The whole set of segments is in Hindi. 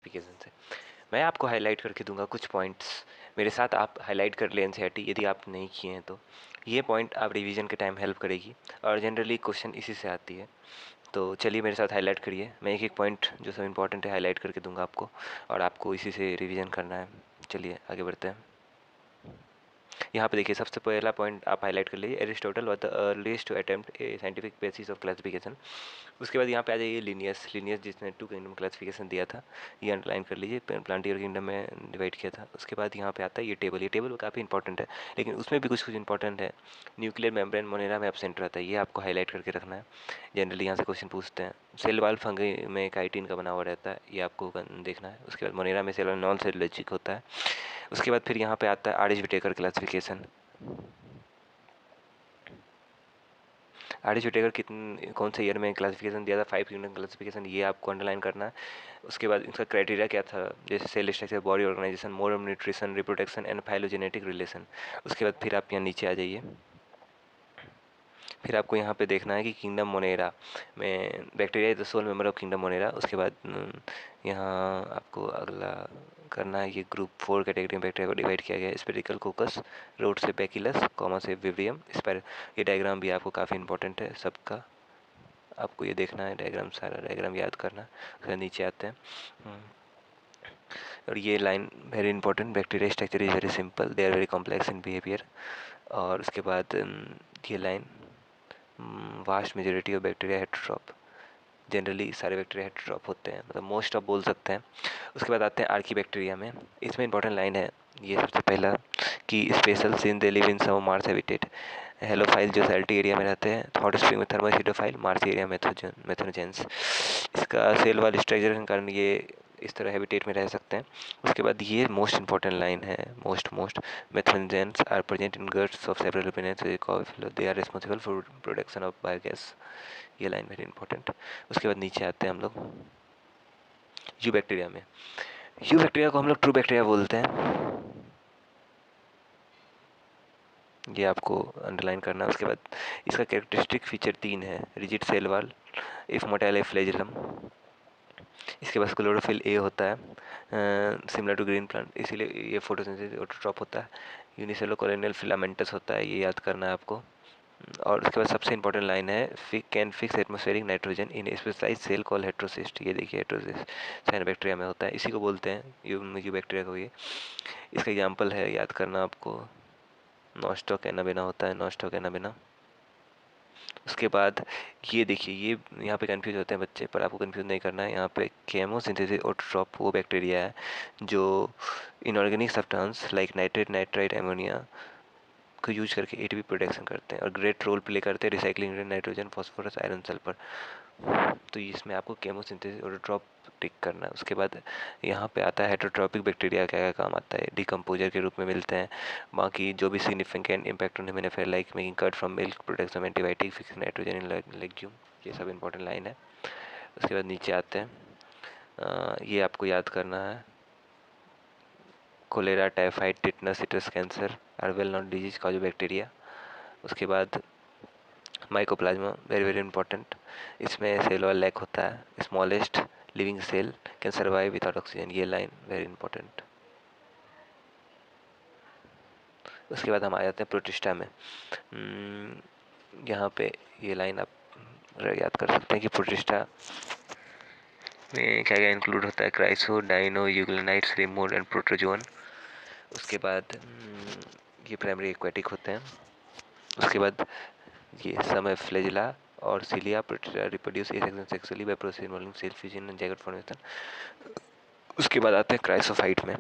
क्लासिफिकेशन से मैं आपको हाईलाइट करके दूंगा कुछ पॉइंट्स। मेरे साथ आप हाईलाइट कर लें एनसीईआरटी यदि आप नहीं किए हैं तो ये पॉइंट आप रिवीजन के टाइम हेल्प करेगी और जनरली क्वेश्चन इसी से आती है। तो चलिए मेरे साथ हाईलाइट करिए। मैं एक एक पॉइंट जो सब इंपॉर्टेंट है हाईलाइट करके दूंगा आपको और आपको इसी से रिवीजन करना है। चलिए आगे बढ़ते हैं। यहाँ पे देखिए सबसे पहला पॉइंट आप हाईलाइट कर लीजिए, Aristotle was the earliest to attempt a scientific basis of classification. उसके बाद यहाँ पे आ जाइए लिनियस जिसने टू किंगडम क्लासिफिकेशन दिया था, ये अंडरलाइन कर लीजिए, प्लांटियर किंगडम में डिवाइड किया था। उसके बाद यहाँ पे आता है ये टेबल काफ़ी इंपॉर्टेंट है, लेकिन उसमें भी कुछ इंपॉर्टेंट है। न्यूक्लियर मेम्ब्रेन मोनेरा में एब्सेंट रहता है, ये आपको हाईलाइट करके रखना है। जनरली यहाँ से क्वेश्चन पूछते हैं। सेल वाल फंगी में काइटिन का बना हुआ रहता है, ये आपको देखना है। उसके बाद मोनेरा में सेल वाल नॉन सेलुलोजिक होता है। उसके बाद फिर यहाँ पे आता है R H Whittaker classification. R H Whittaker कौन से ईयर में क्लासिफिकेशन दिया था, 5 किंगडम क्लासिफिकेशन, ये आपको अंडरलाइन करना है। उसके बाद इसका क्राइटेरिया क्या था, जैसे cell structure, body organisation, mode of nutrition, reproduction and phylogenetic relation. उसके बाद फिर आप यहाँ नीचे आ जाइए। फिर आपको यहाँ पे देखना है कि किंगडम मोनेरा में bacteria is the sole member of kingdom Monera. उसके बाद यहाँ आपको अगला करना है, ये ग्रुप 4 कैटेगरी में बैक्टीरिया को डिवाइड किया गया है। स्पेरिकल कोकस, रोड से बैकिलस, कॉमा से विब्रियम, स्पायर। ये डायग्राम भी आपको काफ़ी इंपॉर्टेंट है सबका, आपको ये देखना है डायग्राम, सारा डायग्राम याद करना। फिर नीचे आते हैं और ये line very important, bacteria structure is very simple, they are very complex in behaviour. और उसके बाद ये line, vast majority of bacteria heterotroph, generally सारे बैक्टीरिया हेटेरोट्रॉप होते हैं, मतलब मोस्ट ऑफ बोल सकते हैं। उसके बाद आते हैं आर्की बैक्टीरिया में, इसमें इंपॉर्टेंट लाइन है ये सबसे पहला कि special since they live in some marsh habitat. Halophile जो सैल्टी एरिया में रहते हैं, हॉट स्प्रिंग में थर्मोसिडोफाइल, मार्स एरिया मेथनोजेंस। इसका सेल वाल स्ट्रक्चर के कारण ये इस तरह हैबिटेट में रह सकते हैं। उसके बाद ये मोस्ट इंपॉर्टेंट लाइन है, most methanogens are present in guts of several planets, they are responsible for production of biogas. ये लाइन वेरी इंपॉर्टेंट। उसके बाद नीचे आते हैं हम लोग यू बैक्टीरिया में। यू बैक्टीरिया को हम लोग ट्रू बैक्टीरिया बोलते हैं, ये आपको अंडरलाइन करना है। उसके बाद इसका कैरेक्टरिस्टिक फीचर 3 है, rigid cell wall, if motile flagellum. इसके पास क्लोरोफिल ए होता है, सिमिलर टू ग्रीन प्लांट, इसीलिए ये फोटोसिंथेसिस ऑटोट्रॉप होता है। यूनिसेलुलर कॉलोनियल फिलामेंटस होता है, ये याद करना है आपको। और उसके बाद सबसे इंपॉर्टेंट लाइन है, can fix atmospheric nitrogen in specialise cell call heterocyst. ये देखिए हेट्रोसिस्ट साइनोबैक्टीरिया में होता है, इसी को बोलते हैं यू बैक्टीरिया को। ये इसका एग्जाम्पल है, याद करना आपको, नॉस्टॉक एनाबेना होता है, नॉस्टॉक एनाबेना। उसके बाद ये देखिए, ये यहाँ पे कंफ्यूज होते हैं बच्चे, पर आपको कंफ्यूज नहीं करना है। यहाँ पे केमोसिंथेसिस ऑटोट्रॉप वो बैक्टीरिया है जो inorganic substance like nitrate, nitrite, ammonia को यूज करके एटीपी प्रोडक्शन करते हैं और ग्रेट रोल प्ले करते हैं recycling nitrogen, phosphorus, iron, sulphur. तो इसमें आपको केमोसिंथेसिस ऑटोट्रॉप टिक करना है। उसके बाद यहाँ पे आता है हेटेरोट्रॉपिक बैक्टीरिया क्या क्या काम आता है, डिकम्पोजर के रूप में मिलते हैं। बाकी जो भी significant impact on human affair like making curd from milk, production antibiotic, fix nitrogen in legume, ये सब इंपॉर्टेंट लाइन है। उसके बाद नीचे आते हैं, ये आपको याद करना है, cholera, typhoid, tetanus, citrus cancer are well known disease cause bacteria. उसके बाद माइकोप्लाज्मा वेरी वेरी इंपॉर्टेंट, इसमें सेल वाल लैक होता है, smallest living cell can survive without oxygen, ये लाइन वेरी इंपॉर्टेंट। उसके बाद हम आ जाते हैं प्रोटिस्टा में। यहाँ पे ये लाइन आप याद कर सकते हैं कि प्रोटिस्टा में क्या क्या इंक्लूड होता है, क्राइसो, डाइनो, यूग्लिनाइट्स, रिमोड एंड प्रोटोजोन। उसके बाद ये प्राइमरी एक्वेटिक होते हैं। उसके बाद ये समय फ्लैजिला और cilia reproduce sexually by process involving cell fusion and zygote formation. उसके बाद आते हैं क्राइसोफाइट में,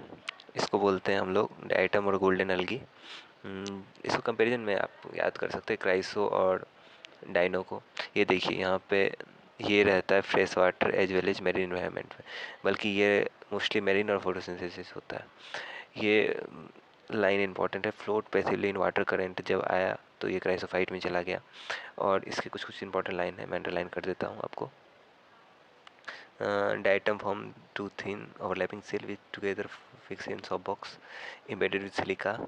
इसको बोलते हैं हम लोग डाइटम और गोल्डन अलगी। इसको कंपैरिजन में आप याद कर सकते हैं क्राइसो और डाइनो को। ये देखिए यहाँ पे ये रहता है fresh water as well as marine environment में, बल्कि ये मोस्टली मेरीन और फोटोसिंथेसिस होता है। ये लाइन इंपॉर्टेंट है, float passively in water current जब आया तो ये क्राइसोफाइट में चला गया। और इसके कुछ कुछ इंपॉर्टेंट लाइन है, मैं अंडरलाइन कर देता हूँ आपको। Diatom form two thin overlapping cell with together fix in soft box embedded with silica.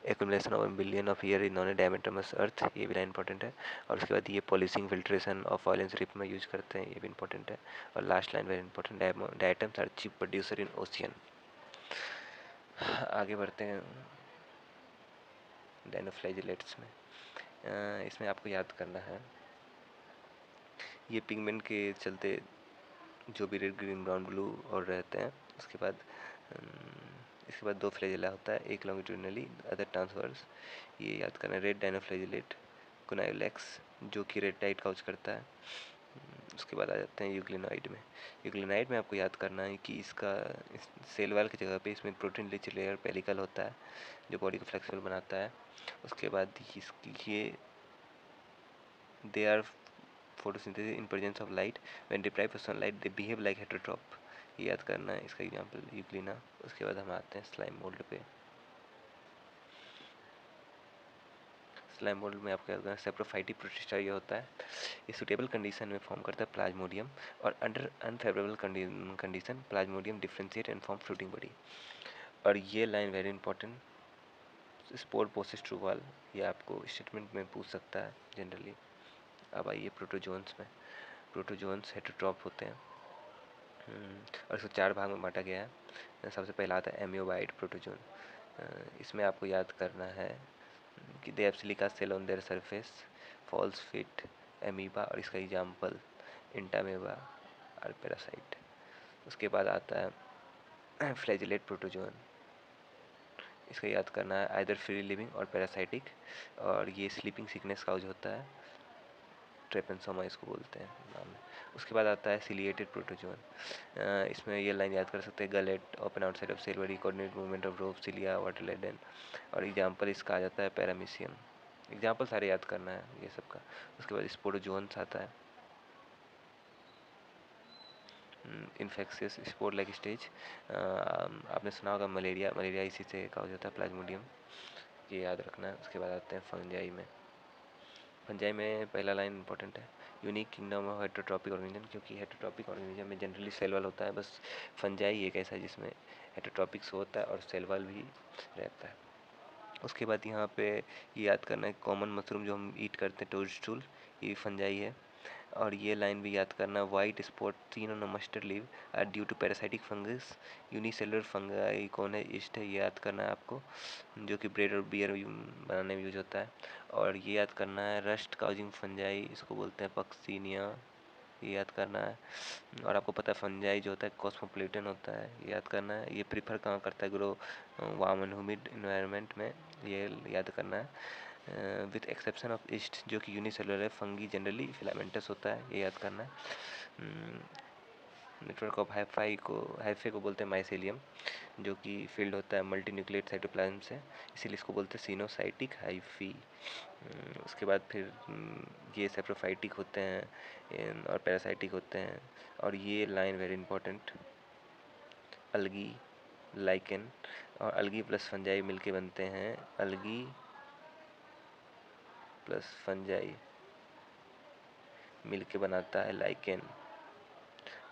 Accumulation of billion of year in non diatomaceous earth, ये भी लाइन इंपॉर्टेंट है। और उसके बाद ये polishing filtration of oil and रिप में यूज करते हैं, ये भी इंपॉर्टेंट है। और last line very important, diatoms are cheap producer in ocean. आगे बढ़ते हैं डायनोफ्लैजिलेट्स में। इसमें आपको याद करना है, ये पिगमेंट के चलते जो भी रेड ग्रीन ब्राउन ब्लू और रहते हैं। उसके बाद इसके बाद दो फ्लैजेला होता है, एक लॉन्गिट्यूडनली अदर ट्रांसवर्स। ये याद करना है, रेड डायनोफ्लैजिलेट कोनाइलेक्स जो कि रेड टाइट काउच करता है। उसके बाद आ जाते हैं यूग्लिनाइड में। यूग्लिनाइड में आपको याद करना है कि इसका सेल वॉल की जगह पे इसमें प्रोटीन रिच लेयर पेलिकल होता है जो बॉडी को फ्लेक्सिबल बनाता है। उसके बाद ये they are photosynthesis in presence of light, when deprived of sunlight they behave like heterotroph। ये याद करना है, इसका एग्जांपल यूग्लिना। उसके बाद हम आते हैं स्लाइम मोल्ड पे। स्लाइम मोल्ड में आपको याद करना है, सेप्रोफाइटिक प्रोटिस्टा ये होता है, ये सुटेबल कंडीशन में फॉर्म करता है प्लाज्मोडियम, और under unfavourable condition plasmodium differentiate and form floating body. और ये line very important, spore possess true wall, ये आपको स्टेटमेंट में पूछ सकता है जनरली। अब आइए प्रोटोजोन्स में। प्रोटोजोन्स हेटरोट्रॉप होते हैं, और इसको 4 भाग में बांटा गया है। सबसे पहला आता है एमियोबाइट प्रोटोजोन। इसमें आपको याद करना है कि they have silica cell on their surface, false feet amoeba, और इसका एग्जाम्पल इंटामेबा और पैरासाइट। उसके बाद आता है फ्लैजिलेट प्रोटोजोन, इसका याद करना है आइदर फ्री लिविंग और पैरासाइटिक, और ये स्लीपिंग सिकनेस काउज होता है, ट्रेपेंसोमा इसको बोलते हैं नाम में। उसके बाद आता है सिलिएटेड प्रोटोजोन। इसमें ये लाइन याद कर सकते हैं, gullet open outside of cell very coordinate movement of rope cilia water laden, और एग्जाम्पल इसका आ जाता है पैरामीशियम। एग्जाम्पल सारे याद करना है ये सब का। उसके बाद स्पोरोजोन्स आता है, इन्फेक्शियस स्पोर लाइक स्टेज। आपने सुना होगा मलेरिया, मलेरिया इसी से का हो जाता है प्लाज्मोडियम, ये याद रखना है। उसके बाद आते हैं फंजाई में। फंजाई में पहला लाइन इंपॉर्टेंट है, unique kingdom of heterotrophic organism, क्योंकि हेटरोट्रॉपिक ऑर्गेनिज्म में जनरली सेल वॉल होता है, बस फंजाई एक ऐसा है जिसमें हेटरोट्रॉपिक्स होता है और सेल वॉल भी रहता है। उसके बाद यहाँ पे ये याद करना है, कॉमन मशरूम जो हम ईट करते हैं टोडस्टूल, ये फंजाई है। और ये लाइन भी याद करना, white spot seen on mustard leave are due to parasitic fungus, unicellular fungi कौन है, ईस्ट है, ये याद करना है आपको, जो कि ब्रेड और बियर बनाने में यूज होता है। और ये याद करना है, रस्ट काउजिंग फंजाई, इसको बोलते हैं पक्सीनिया, ये याद करना है। और आपको पता है फंजाई जो होता है कॉस्मोपोलिटन होता है, ये याद करना है। ये प्रीफर कहाँ करता है, grow warm and humid environment में, ये याद करना है। विथ एक्सेप्शन ऑफ ईस्ट जो कि यूनिसेलुलर फंगी जनरली फिलामेंटस होता है, ये याद करना है। नेटवर्क ऑफ हाइफे को बोलते हैं माइसेलियम, जो कि फील्ड होता है मल्टी न्यूक्लिएट साइटोप्लाज्म से, इसीलिए इसको बोलते हैं सिनोसाइटिक हाइफी। उसके बाद फिर ये सेप्रोफाइटिक होते हैं और पैरासाइटिक होते हैं। और ये लाइन वेरी इंपॉर्टेंट, अलगी लाइकेन और अलगी प्लस फंजाई मिलके बनते हैं, अलगी प्लस फंजाई मिलके बनाता है लाइकेन।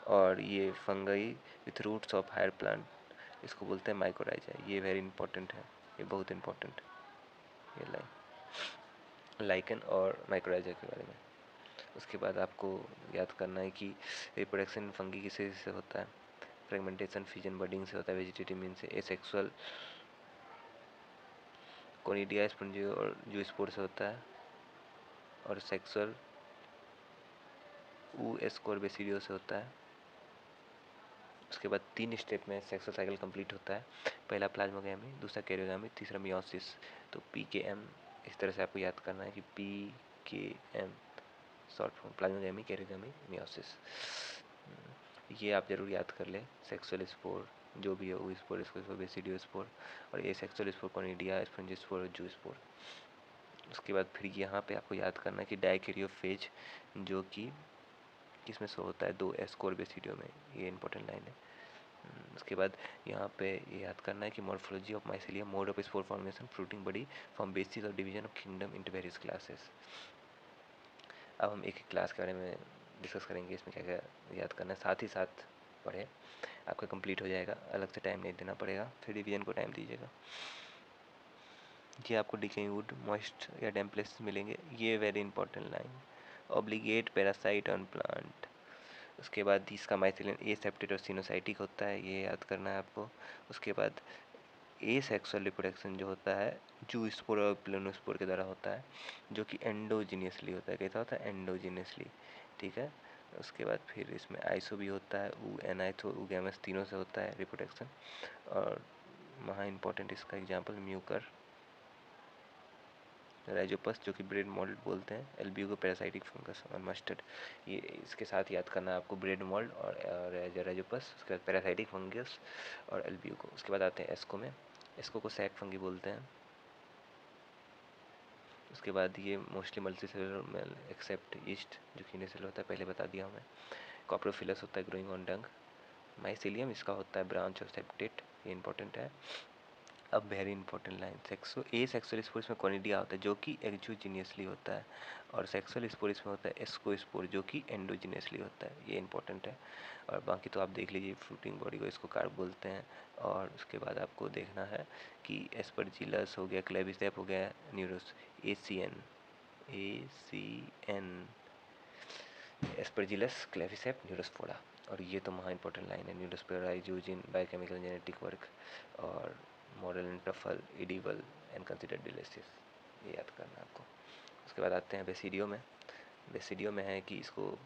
और ये fungi with roots of higher plant, इसको बोलते हैं माइकोराइजा। ये वेरी इंपॉर्टेंट है, ये बहुत इंपॉर्टेंट है ये लाइकेन और माइकोराइजा के बारे में। उसके बाद आपको याद करना है कि रिप्रोडक्शन फंगी किसे से होता है, फ्रेगमेंटेशन फिजन बडिंग से होता है, वेजिटेटिव मीन से, एसेक्सुअल कोनिडिया स्पॉन्जियो और जो स्पोर से होता है, और सेक्सुअल एस्कोर्बिसिडियो से होता है। उसके बाद 3 स्टेप में सेक्सुअल साइकिल कंप्लीट होता है, पहला प्लाज्मोगैमी, दूसरा कैरियोगैमी, तीसरा मियोसिस। तो PKM इस तरह से आपको याद करना है कि PKM short form plasmogamy, karyogamy, meiosis. ये आप जरूर याद कर लें, सेक्सुअल स्पोर जो भी है वो स्पोर, इसको बेसिडियो स्पोर, और ये सेक्सुअल स्पोर कोनिडिया स्पॉन्जियोस्पोर और जू स्पोर। उसके बाद फिर यहाँ पे आपको याद करना है कि डाइकैरियोफेज जो कि किसमें शो होता है, 2 एस्कोर्बिसिडियो में, ये इंपॉर्टेंट लाइन है। उसके बाद यहाँ पे ये याद करना है कि morphology of mycelium, mode of spore formation, fruiting body, form basis और division of kingdom into various classes. अब हम एक एक क्लास के बारे में डिस्कस करेंगे, इसमें क्या क्या याद करना है, साथ ही साथ पढ़े, आपका कंप्लीट हो जाएगा, अलग से टाइम नहीं देना पड़ेगा, फिर रिवीजन को टाइम दीजिएगा। ये आपको डिकेइंग वुड, मॉइस्ट या डैम्प प्लेसेस मिलेंगे। ये very important line, obligate parasite on plant. उसके बाद इसका माइथिलिन एसेप्टेड और सिनोसाइटिक होता है, ये याद करना है आपको। उसके बाद एसेक्सुअल रिप्रोडक्शन जो होता है जू स्पोर और प्लेनोस्पोर के द्वारा होता है, जो कि एंडोजीनियसली होता है। कैसा होता है? एंडोजीनियसली, ठीक है। उसके बाद फिर इसमें आइसो भी होता है, एनाइथो गैमस तीनों से होता है रिप्रोडक्शन। और वहाँ इंपॉर्टेंट इसका एग्जांपल म्यूकर, राइजोपस जो कि ब्रेड मोल्ड बोलते हैं, एल्ब्यूको पैरासाइटिक फंगस और मस्टर्ड। ये इसके साथ याद करना है आपको, ब्रेड मोल्ड और राइजोपस, उसके बाद पैरासाइटिक फंगस और एल्ब्यूको। उसके बाद आते हैं एस्को में, एस्को को सैक फंगी बोलते हैं। उसके बाद ये मोस्टली मल्टीसेलुलर एक्सेप्ट ईस्ट जो कि यूनिसेलुलर होता है, पहले बता दिया हमें। कॉप्रोफिलस होता है ग्रोइंग ऑन डंग। माइसिलियम इसका होता है ब्रांच और सेप्टेट, ये इंपॉर्टेंट है। अब वेरी इंपॉर्टेंट लाइन, ए सेक्सुअल स्पोर में कोनिडिया होता है जो कि एक्सोजीनियसली होता है, और सेक्सुअल स्पोर इसमें होता है एस्कोस्पोर जो कि एंडोजीनियसली होता है, ये इंपॉर्टेंट है। और बाकी तो आप देख लीजिए, फ्रूटिंग बॉडी को इसको कार्प बोलते हैं। और उसके बाद आपको देखना है कि एस्परजिलस हो गया, क्लेविसेप हो गया, न्यूरोस ए सी एन एस्परजिलस, क्लेविसेप, न्यूरोस्पोरा। और ये तो महा इंपॉर्टेंट लाइन है, Neurospora, used in, biochemical genetic work और model and truffle, edible and consider delicious, ये याद करना है आपको। उसके बाद आते हैं बेसिडियो में। बेसिडियो में है कि इसको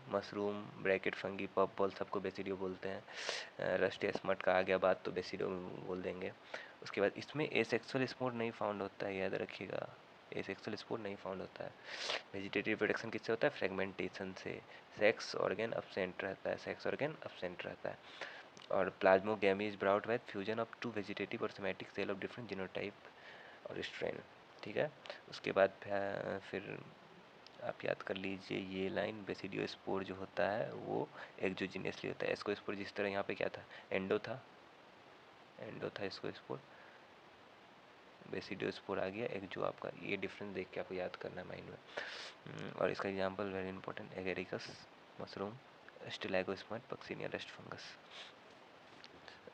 मशरूम, ब्रैकेट, फंगी, पप बॉल सबको बेसिडियो बोलते हैं। रस्ट या स्मट का आ गया बात तो बेसिडियो बोल देंगे। उसके बाद इसमें एसेक्सुअल स्पोर नहीं फाउंड होता है, याद रखिएगा, एसेक्सुअल स्पोर नहीं फाउंड होता है। वेजिटेटिव रिप्रोडक्शन किससे होता है? फ्रेगमेंटेशन से। सेक्स ऑर्गन अब्सेंट रहता है, सेक्स ऑर्गन अब्सेंट रहता है। और plasmogamy is brought by fusion of two vegetative और somatic cell of different genotype और स्ट्रेन, ठीक है। उसके बाद फिर आप याद कर लीजिए ये लाइन, बेसिडियो स्पोर जो होता है वो एक्सोजीनियसली होता है। इसको स्पोर जिस तरह यहाँ पे क्या था, एंडो था, एंडो था इसको स्पोर, बेसिडियो स्पोर आ गया एक जो आपका, ये डिफरेंस देख के आपको याद करना है माइंड में। और इसका example very important, Agaricus mushroom, स्टिलैगोस्पर्म, पक्सिनिया डस्ट फंगस।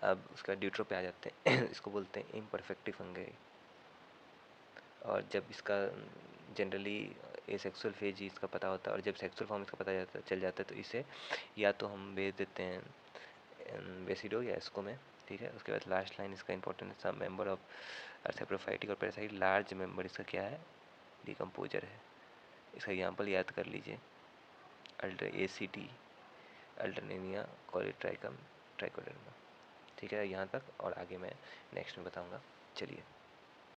अब उसका ड्यूट्रो पे आ जाते हैं इसको बोलते हैं इम्परफेक्टिव फंगई। और जब इसका जनरली एसेक्सुअल फेज ही इसका पता होता है, और जब सेक्सुअल फॉर्म इसका पता चल जाता है तो इसे या तो हम भेज देते हैं बेसिडो या एस्को में, ठीक है। उसके बाद लास्ट लाइन इसका इंपॉर्टेंट है, सब मेंबर ऑफ सेप्रोफाइटिक और पैरासाइट, लार्ज मेंबर इसका क्या है, डिकम्पोजर है। इसका एग्जांपल याद कर लीजिए, ACT, अल्टरनेरिया, कॉलीट्राइकम, ट्राइकोडर्मा, ठीक है। यहाँ तक, और आगे मैं नेक्स्ट में बताऊँगा। चलिए।